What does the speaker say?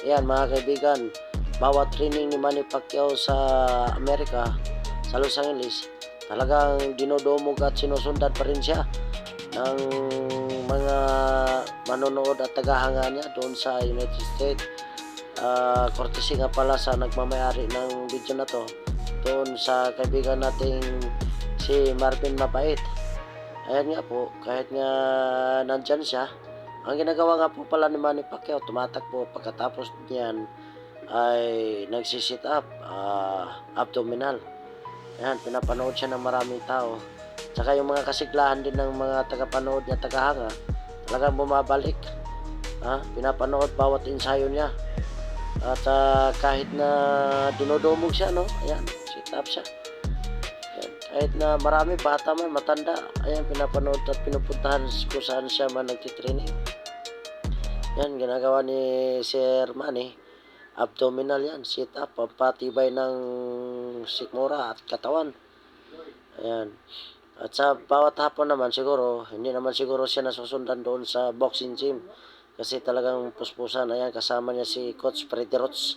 Ayan mga kaibigan, bawat training ni Manny Pacquiao sa Amerika, sa Los Angeles, talagang dinodumog at sinusundan pa rin siya ng mga manonood at tagahanga niya doon sa United States. Courtesy nga pala sa nagmamayari ng video na to, doon sa kaibigan nating si Marvin Mabait. Ayan nga po, kahit nga nandyan siya, ang ginagawa nga po pala ni Manny Pacquiao, tumatakbo, pagkatapos niyan ay nagsisit up, abdominal. Ayan, pinapanood siya ng maraming tao. Tsaka yung mga kasiglahan din ng mga tagapanood niya, tagahanga, talagang bumabalik. Pinapanood bawat ensayo niya. At kahit na dinodumog siya, no? Ayan, sit up siya. Ayan, kahit na marami, bata man, matanda, ayan, pinapanood at pinupuntahan kung saan siya man nagtitraining. Yan, ginagawa ni Sir Manny, abdominal yan, sit up, pampatibay ng sikmura at katawan. Ayan. At sa bawat hapon naman siguro, hindi naman siguro siya nasusundan doon sa boxing gym. Kasi talagang puspusan, ayan, kasama niya si Coach Freddy Roach.